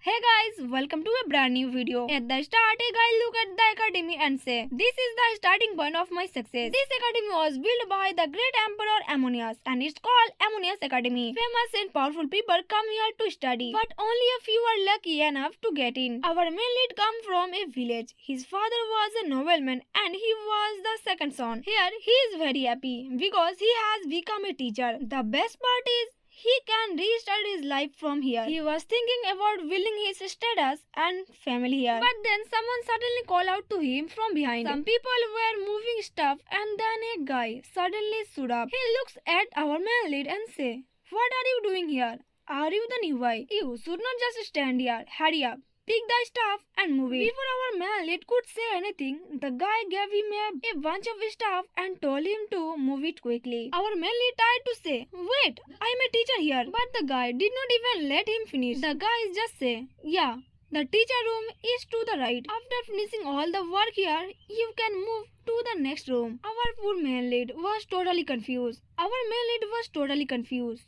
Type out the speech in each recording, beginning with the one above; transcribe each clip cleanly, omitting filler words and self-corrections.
Hey guys, welcome to a brand new video. At the start, a guy look at the academy and say, "This is the starting point of my success." This academy was built by the great emperor Ammonius and it's called Ammonius Academy. Famous and powerful people come here to study, but only a few are lucky enough to get in. Our main lead come from a village. His father was a nobleman and he was the second son. Here, he is very happy because he has become a teacher. The best part is he can restart his life from here. He was thinking about building his status and family here. But then someone suddenly called out to him from behind. Some people were moving stuff and then a guy suddenly stood up. He looks at our man lead and say, "What are you doing here? Are you the new guy? You should not just stand here. Hurry up. Pick the stuff and move it." Before our man lead could say anything, the guy gave him a bunch of stuff and told him to move it quickly. Our man lead tried to say, "Wait, I'm a teacher here." But the guy did not even let him finish. The guy just said, "Yeah, the teacher room is to the right. After finishing all the work here, you can move to the next room." Our poor man lead was totally confused.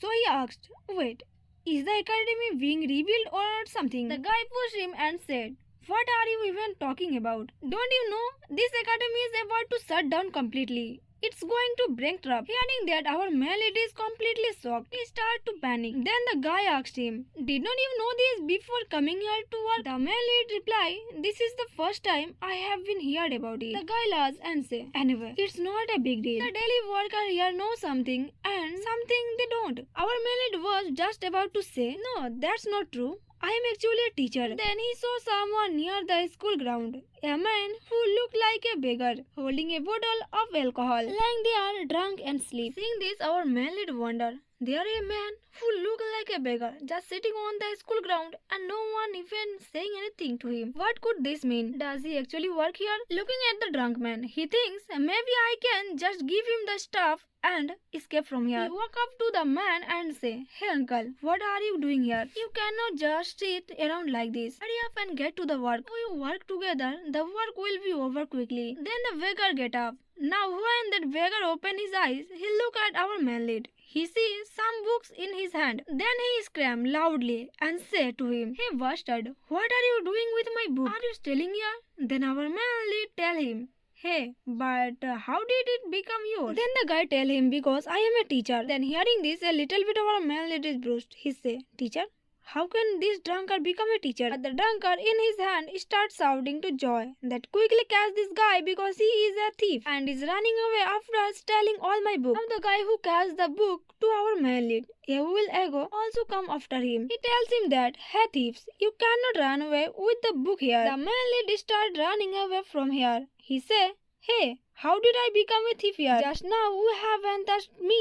So he asked, "Wait, is the academy being rebuilt or something?" The guy pushed him and said, "What are you even talking about? Don't you know this academy is about to shut down completely? It's going to bankrupt." Hearing that, our man lead is completely shocked. He started to panic. Then the guy asked him, "Did not you know this before coming here to work?" The man lead replied, "This is the first time I have been heard about it." The guy laughed and said, "Anyway, it's not a big deal. The daily worker here knows something and something they don't." Our man lead was just about to say, "No, that's not true. I am actually a teacher." Then he saw someone near the school ground. A man who looked like a beggar, holding a bottle of alcohol, lying there drunk and asleep. Seeing this, our man lead wondered. There a man who looked like a beggar, just sitting on the school ground and no one even saying anything to him. What could this mean? Does he actually work here? Looking at the drunk man, he thinks maybe I can just give him the stuff and escape from here. He walked up to the man and say, "Hey uncle, what are you doing here? You cannot just sit around like this. Hurry up and get to the work. If we work together, the work will be over quickly." Then the beggar get up. Now when that beggar opened his eyes, he looked at our man lead. He sees some books in his hand. Then he screamed loudly and said to him, "Hey bastard, what are you doing with my book? Are you stealing here?" Then our man lead tell him, "Hey, but how did it become yours?" Then the guy tell him, "Because I am a teacher." Then hearing this, a little bit of our man lead is bruised. He say, "Teacher? How can this drunkard become a teacher?" But the drunkard in his hand starts shouting to Joy that quickly catch this guy because he is a thief and is running away after stealing all my books. Now the guy who catches the book to our man lead, a will ego, also come after him. He tells him that, "Hey thieves, you cannot run away with the book here." The man lead start running away from here. He say, "Hey, how did I become a thief here? Just now you have entrusted me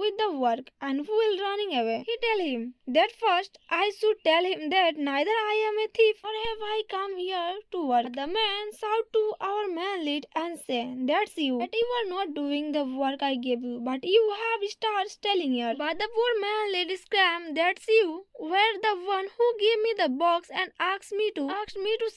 with the work and who will running away." He tell him that first I should tell him that neither I am a thief or have I come here to work. But the man shout to our man lead and say, "That's you, that you are not doing the work I gave you, but you have started stealing here." But the poor man lead screamed, "That's you were the one who gave me the box and asked me to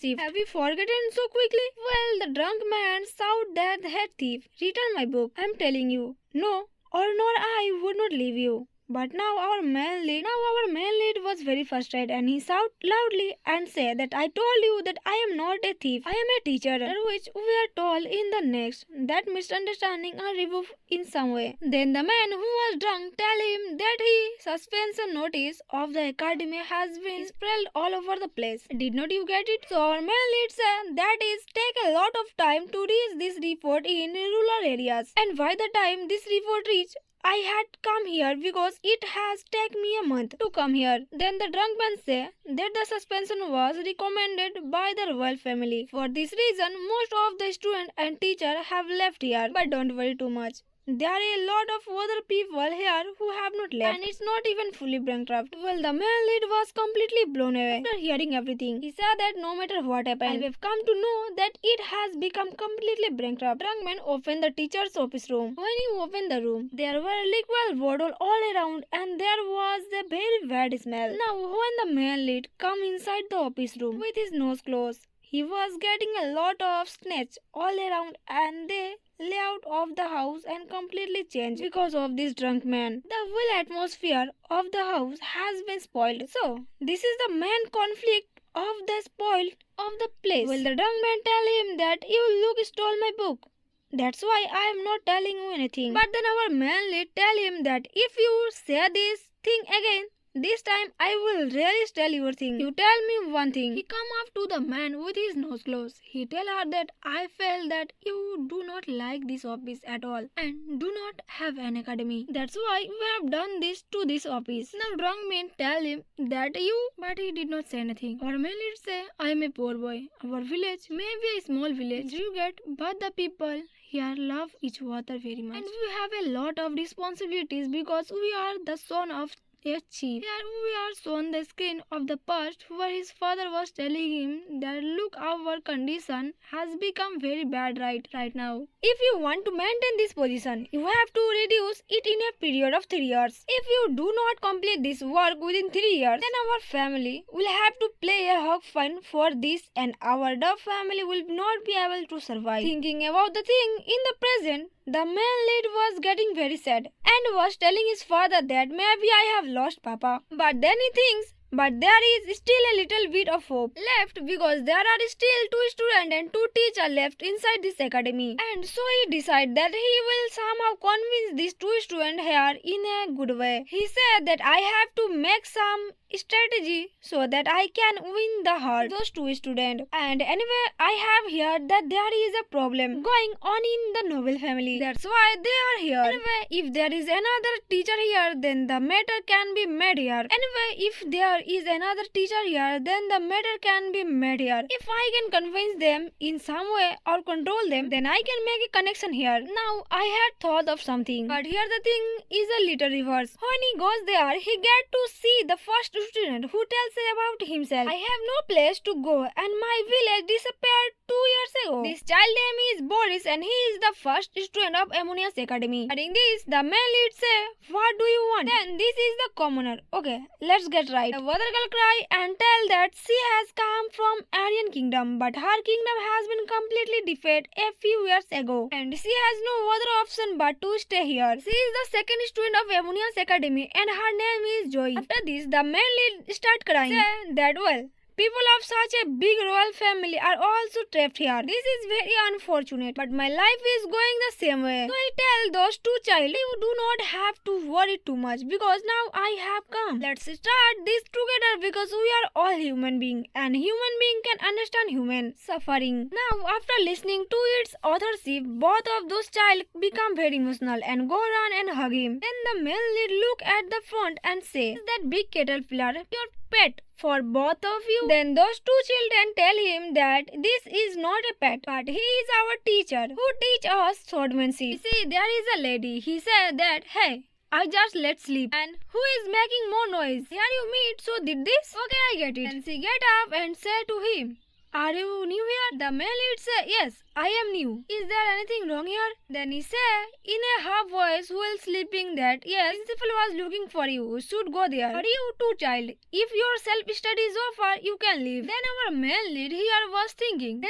shift. Have you forgotten so quickly?" Well, the drunk man shout that head thief, "Return my book. I am telling you, no, or nor I would not leave you." But now our man lead was very frustrated and he shouted loudly and said that, "I told you that I am not a thief. I am a teacher." Which we are told in the next that misunderstanding are removed in some way. Then the man who was drunk tell him that his suspension notice of the academy has been spread all over the place. Did not you get it? So our man lead said that is take a lot of time to reach this report in rural areas. And by the time this report reached, I had come here because it has taken me a month to come here. Then the drunk man said that the suspension was recommended by the royal family. For this reason, most of the students and teachers have left here. But don't worry too much. There are a lot of other people here who have not left and it's not even fully bankrupt. Well, the man lead was completely blown away after hearing everything. He said that no matter what happened, we have come to know that it has become completely bankrupt. Drunk man opened the teacher's office room. When he opened the room, there were liquid bottles all around and there was a very bad smell. Now when the man lead come inside the office room with his nose closed, he was getting a lot of snatch all around and they layout of the house and completely changed because of this drunk man. The whole atmosphere of the house has been spoiled. So, this is the main conflict of the spoil of the place. Will the drunk man tell him that you look stole my book? That's why I am not telling you anything. But then our man lead tell him that if you say this thing again, this time I will really tell your thing. You tell me one thing. He come up to the man with his nose closed. He tell her that I felt that you do not like this office at all and do not have an academy. That's why we have done this to this office. Now drunk man tell him that you, but he did not say anything. Our man lead say, I am a poor boy. Our village may be a small village, you get, but the people here love each other very much. And we have a lot of responsibilities because we are the son of a chief. Here we are shown the screen of the past where his father was telling him that look, our condition has become very bad right now. If you want to maintain this position, you have to reduce it in a period of 3 years. If you do not complete this work within 3 years, then our family will have to play a hog fund for this and our dog family will not be able to survive. Thinking about the thing in the present, the man lead was getting very sad and was telling his father that maybe I have lost Papa. But then he thinks, but there is still a little bit of hope left because there are still 2 students and 2 teachers left inside this academy. And so he decided that he will somehow convince these 2 students here in a good way. He said that I have to make some strategy so that I can win the heart those 2 students. And anyway, I have heard that there is a problem going on in the noble family. That's why they are here. Anyway, if there is another teacher here, then the matter can be made here. Anyway, if there is another teacher here, then the matter can be made here. If I can convince them in some way or control them, then I can make a connection here. Now, I had thought of something, but here the thing is a little reverse. When he goes there, he get to see the first student who tells about himself. I have no place to go and my village disappeared 2 years ago. This child name is Boris and he is the first student of Ammonia's academy. Hearing this, the man lead say, what do you want? Then this is the commoner. Okay, let's get right. The water girl cry and tell that she has come from Aryan kingdom, but her kingdom has been completely defeated a few years ago and she has no other option but to stay here. She is the second student of Ammonia's academy and her name is Joy. After this, the man lead start crying. Say that well, people of such a big royal family are also trapped here. This is very unfortunate, but my life is going the same way. So I tell those 2 children, you do not have to worry too much because now I have come. Let's start this together because we are all human beings and human being can understand human suffering. Now, after listening to its authorship, both of those children become very emotional and go run and hug him. Then the male lead look at the front and say, is that big caterpillar your pet for both of you? Then those 2 children tell him that this is not a pet, but he is our teacher who teach us swordsmanship. See, there is a lady. He said that, hey, I just let sleep. And who is making more noise? Here you meet, so did this? Okay, I get it. And she get up and say to him, are you new here? The male lead say, yes, I am new. Is there anything wrong here? Then he say in a half voice while sleeping that yes, principal was looking for you. Should go there. But you too, child. If your self-study is over, you can leave. Then our male lead here was thinking.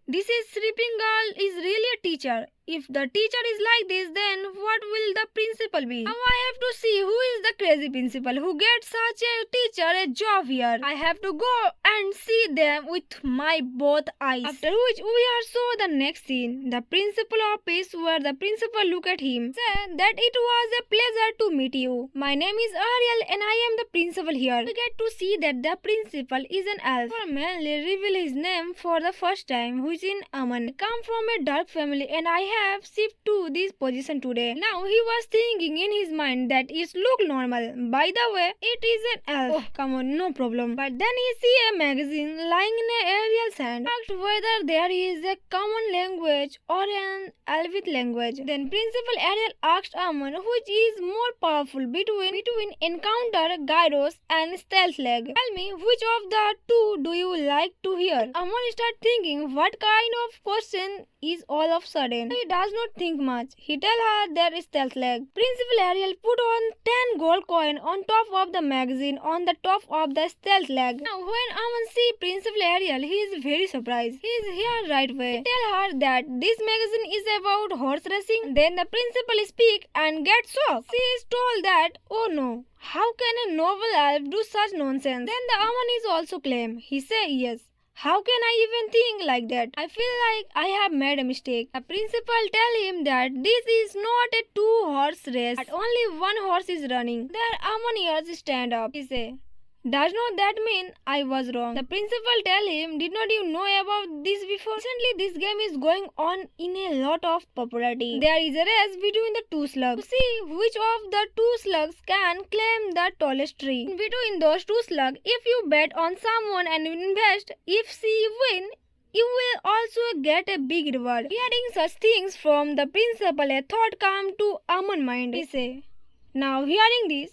This is sleeping girl is really a teacher. If the teacher is like this, then what will the principal be? Now I have to see who is the crazy principal who gets such a teacher a job here. I have to go and see them with my both eyes. After which we are show the next scene. The principal office where the principal look at him. Say that it was a pleasure to meet you. My name is Ariel and I am the principal here. We get to see that the principal is an elf. For mainly reveal his name for the first time, which in Aman. I come from a dark family and I have shifted to this position today. Now he was thinking in his mind that it look normal. By the way, it is an elf. Oh, come on, no problem. But then he see a magazine lying in a aerial sand. Asked whether there is a common language or an elvish language. Then Principal Ariel asked Amon which is more powerful between encounter, gyros and stealth leg. Tell me which of the two do you like to hear? Amon started thinking what kind of question is all of sudden. He does not think much. He tell her there is stealth leg. Principal Ariel put on 10 gold coin on top of the magazine on the top of the stealth leg. Now when Amon see Principal Ariel, he is very surprised. He is here right away. Tell her that this magazine is about horse racing. Then the principal speak and gets shocked. She is told that, oh no, how can a noble elf do such nonsense? Then the Amon is also claim. He say yes. How can I even think like that? I feel like I have made a mistake. The principal tell him that this is not a two-horse race, but only one horse is running. There Amon ears stand up. He say, does not that mean I was wrong? The principal tell him, did not you know about this before? Recently this game is going on in a lot of popularity. There is a race between the two slugs to see which of the two slugs can climb the tallest tree. Between those two slugs, if you bet on someone and invest, if she win, you will also get a big reward. Hearing such things from the principal, a thought came to Amon's mind. He say, now hearing this,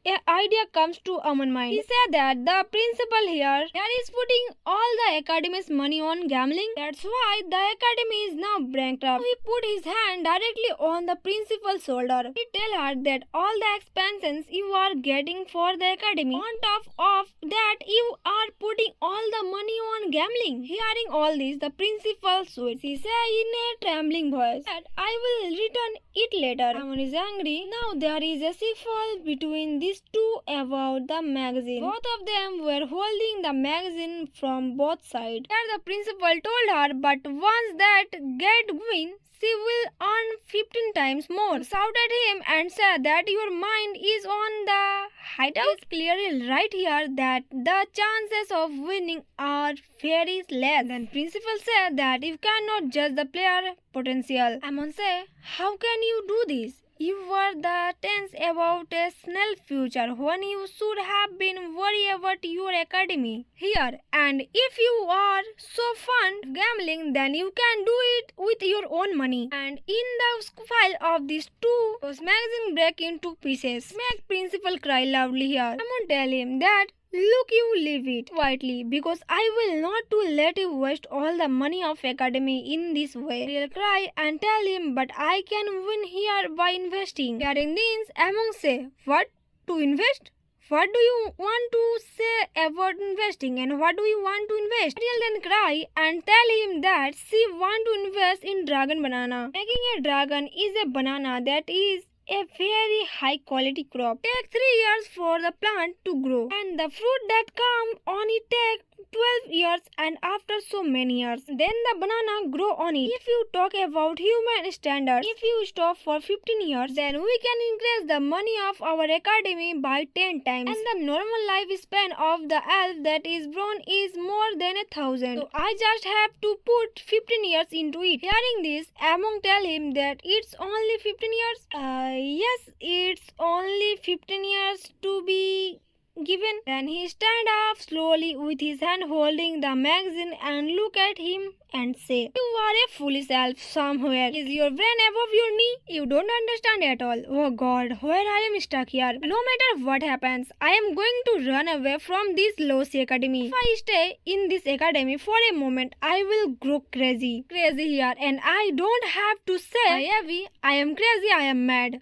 an idea comes to Amon's mind. He said that the principal here is putting all the academy's money on gambling. That's why the academy is now bankrupt. He put his hand directly on the principal's shoulder. He tell her that all the expenses you are getting for the academy, on top of that you are putting all the money on gambling. Hearing all this, the principal swears. He said in a trembling voice that I will return it later. Amon is angry. Now there is a scuffle between these two about the magazine. Both of them were holding the magazine from both sides. There the principal told her, but once that get win, she will earn 15 times more. Shouted him and said that your mind is on the hideout. It's clearly right here that the chances of winning are very less. Then principal said that you cannot judge the player potential. Amon say, how can you do this? You were the tense about a snell future when you should have been worried about your academy here. And if you are so fond of gambling, then you can do it with your own money. And in the file of these two, those magazine break into pieces. Make principal cry loudly here. I'm gonna tell him that look, you leave it quietly because I will not to let you waste all the money of academy in this way. He'll cry and tell him, but I can win here by investing. Hearing this, Amon say, what? To invest? What do you want to say about investing and what do you want to invest? Ariel then cry and tell him that she want to invest in dragon banana. Making a dragon is a banana that is a very high quality crop. Take 3 years for the plant to grow and the fruit that come on it take 12 years and after so many years then the banana grow on it. If you talk about human standards, if you stop for 15 years then we can increase the money of our academy by 10 times and the normal lifespan of the elf that is born is more than 1,000. So I just have to put 15 years into it. Hearing this, Amon tell him that it's only 15 years. Yes, it's only 15 years to be given. Then he stand up slowly with his hand holding the magazine and look at him and say, you are a foolish elf somewhere. Is your brain above your knee? You don't understand at all. Oh God, where I am stuck here. No matter what happens, I am going to run away from this lousy academy. If I stay in this academy for a moment, I will grow crazy. Crazy here and I don't have to say, I am crazy, I am mad.